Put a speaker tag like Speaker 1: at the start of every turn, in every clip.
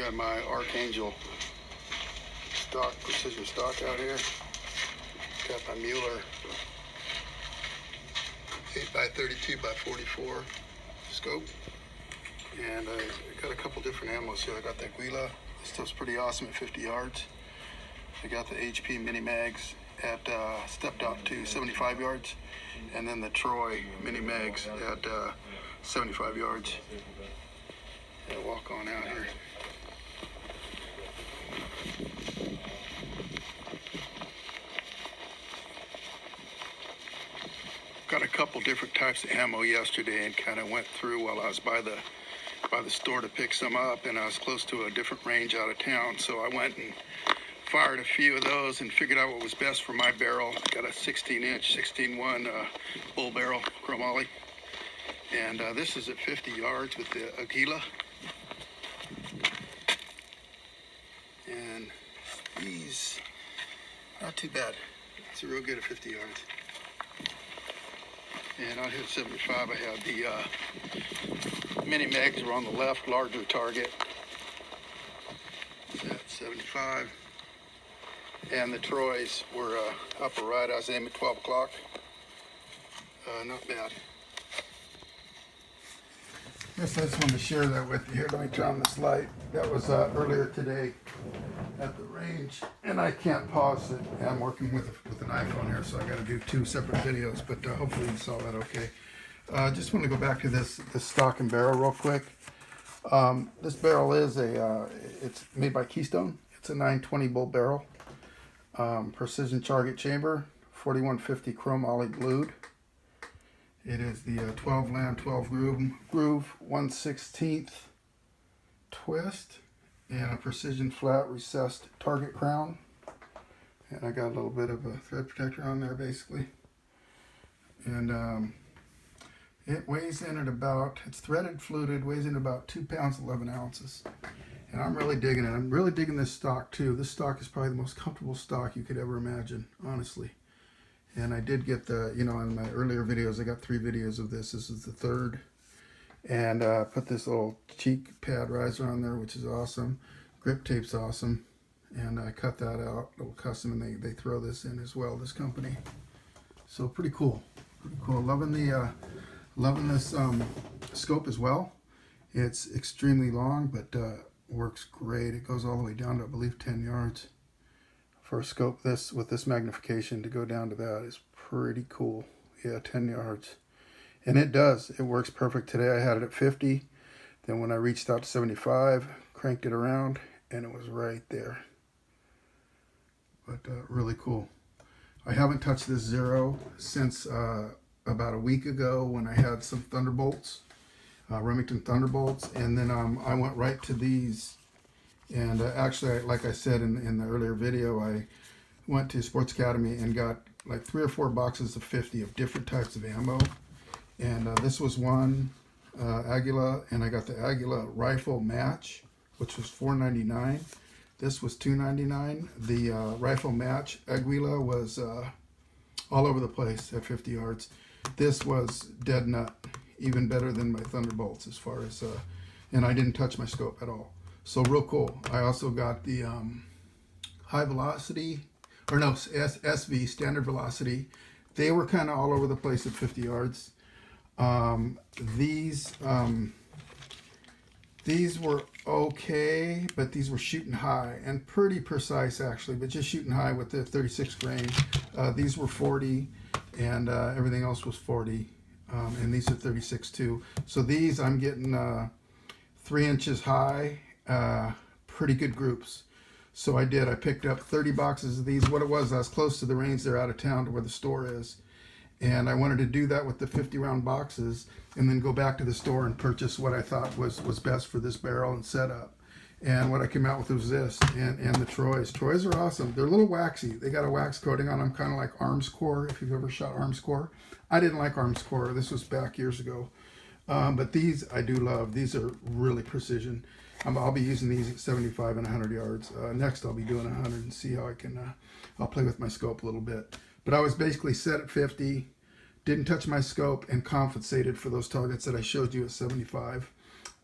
Speaker 1: got my Archangel stock, precision stock out here. Got my Mueller 8x32x44 scope. And I got a couple different ammos here. I got that Guila. This stuff's pretty awesome at 50 yards. I got the HP mini mags at stepped out to 75 yards. And then the Troy mini mags at 75 yards. Yeah, walk on out here. Got a couple different types of ammo yesterday and kind of went through while I was by the store to pick some up, and I was close to a different range out of town, so I went and fired a few of those and figured out what was best for my barrel. Got a 16-inch 16-1 bull barrel chromoly, and this is at 50 yards with the Aguila. And these, not too bad. It's real good at 50 yards. And out here at 75, I have the mini mags are on the left, larger target. At 75. And the Troys were upper right. I was aiming at 12 o'clock. Not bad. Yes, I just wanted to share that with you. Here, let me turn on this light. That was earlier today at the range, and I can't pause it. I'm working with an iPhone here, so I got to do two separate videos, but hopefully you saw that okay. Just want to go back to this stock and barrel real quick. This barrel is it's made by Keystone. It's a 920 bull barrel, precision target chamber, 4150 chromoly blued. It is the 12 land, 12 groove, 1/16 twist, and a precision flat recessed target crown. And I got a little bit of a thread protector on there basically. And it weighs in at about, it's threaded fluted, weighs in about 2 pounds 11 ounces. And I'm really digging it. I'm really digging this stock too. This stock is probably the most comfortable stock you could ever imagine, honestly. And I did get the, in my earlier videos, I got 3 videos of this. This is the third. And put this little cheek pad riser on there, which is awesome. Grip tape's awesome. And I cut that out, a little custom, and they throw this in as well, this company. So pretty cool. Pretty cool. Loving this scope as well. It's extremely long, but works great. It goes all the way down to, I believe, 10 yards. For a scope with this magnification to go down to that is pretty cool. Yeah, 10 yards. And it works perfect. Today I had it at 50. Then when I reached out to 75, cranked it around, and it was right there. But really cool. I haven't touched this Zero since about a week ago when I had some Thunderbolts, Remington Thunderbolts, and then I went right to these. And actually, like I said in the earlier video, I went to Sports Academy and got like 3 or 4 boxes of 50 of different types of ammo. And this was one Aguila, and I got the Aguila rifle match, which was $4.99. This was $2.99. The rifle match Aguila was all over the place at 50 yards. This was dead nut, even better than my Thunderbolts as far as, and I didn't touch my scope at all. So real cool. I also got the high velocity, or no, SV, standard velocity. They were kind of all over the place at 50 yards. These were okay, but these were shooting high and pretty precise actually, but just shooting high with the 36 grain. These were 40, and everything else was 40, and these are 36 too. So these I'm getting 3 inches high. Pretty good groups. So I picked up 30 boxes of these. What it was, I was close to the range there out of town to where the store is, and I wanted to do that with the 50 round boxes and then go back to the store and purchase what I thought was best for this barrel and setup. And what I came out with was this, and the Troys. Troys are awesome. They're a little waxy. They got a wax coating on them, kind of like Arms Core, if you've ever shot Arms Core. I didn't like Arms Core. This was back years ago. But these I do love. These are really precision. I'll be using these at 75 and 100 yards. Next I'll be doing 100 and see how I can, I'll play with my scope a little bit. But I was basically set at 50, didn't touch my scope, and compensated for those targets that I showed you at 75.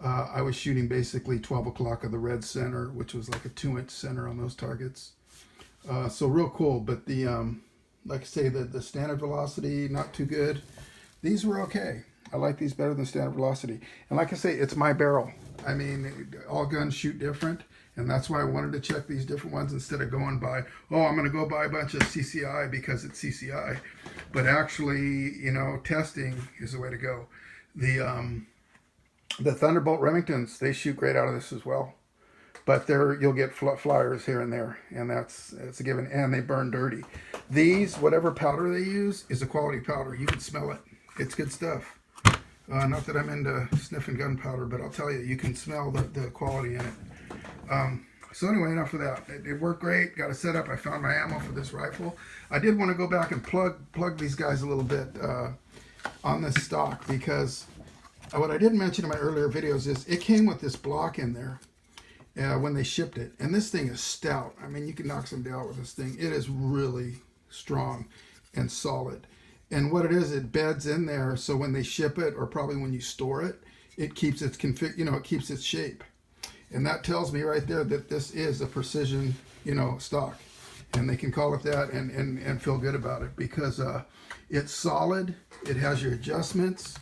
Speaker 1: I was shooting basically 12 o'clock of the red center, which was like a 2-inch center on those targets. So real cool, but the like I say, the standard velocity, not too good. These were okay. I like these better than standard velocity. And like I say, it's my barrel. I mean, all guns shoot different, and that's why I wanted to check these different ones instead of going by, oh, I'm going to go buy a bunch of CCI because it's CCI. But actually, you know, testing is the way to go. The Thunderbolt Remingtons, they shoot great out of this as well. But you'll get flyers here and there, and that's a given. And they burn dirty. These, whatever powder they use, is a quality powder. You can smell it. It's good stuff. Not that I'm into sniffing gunpowder, but I'll tell you, you can smell the quality in it. So anyway, enough of that. It worked great. Got it set up. I found my ammo for this rifle. I did want to go back and plug these guys a little bit on this stock, because what I didn't mention in my earlier videos is it came with this block in there when they shipped it. And this thing is stout. I mean, you can knock somebody out with this thing. It is really strong and solid. And what it is, it beds in there, so when they ship it, or probably when you store it, it keeps its it keeps its shape. And that tells me right there that this is a precision, stock. And they can call it that and feel good about it, because it's solid. It has your adjustments,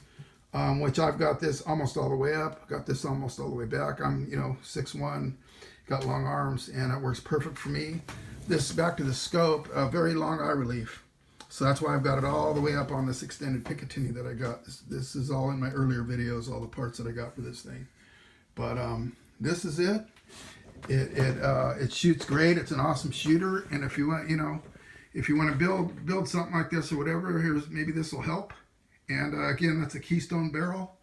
Speaker 1: which I've got this almost all the way up, got this almost all the way back. I'm 6'1", got long arms, and it works perfect for me. This, back to the scope, very long eye relief. So that's why I've got it all the way up on this extended Picatinny that I got. This is all in my earlier videos, all the parts that I got for this thing. But this is it. It shoots great. It's an awesome shooter. And if you want, if you want to build something like this or whatever, maybe this will help. And again, that's a Keystone barrel.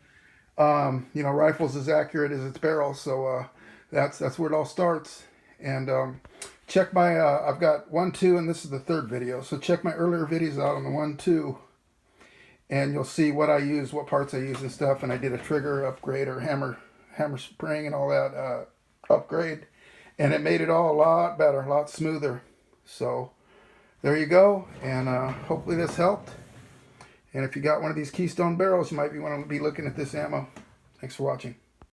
Speaker 1: Rifle's as accurate as its barrel, so that's where it all starts. And check my, I've got 1, 2, and this is the 3rd video. So check my earlier videos out on the 1, 2, and you'll see what I use, what parts I use and stuff. And I did a trigger upgrade, or hammer spring and all that upgrade. And it made it all a lot better, a lot smoother. So there you go. And hopefully this helped. And if you got one of these Keystone barrels, you might want to be looking at this ammo. Thanks for watching.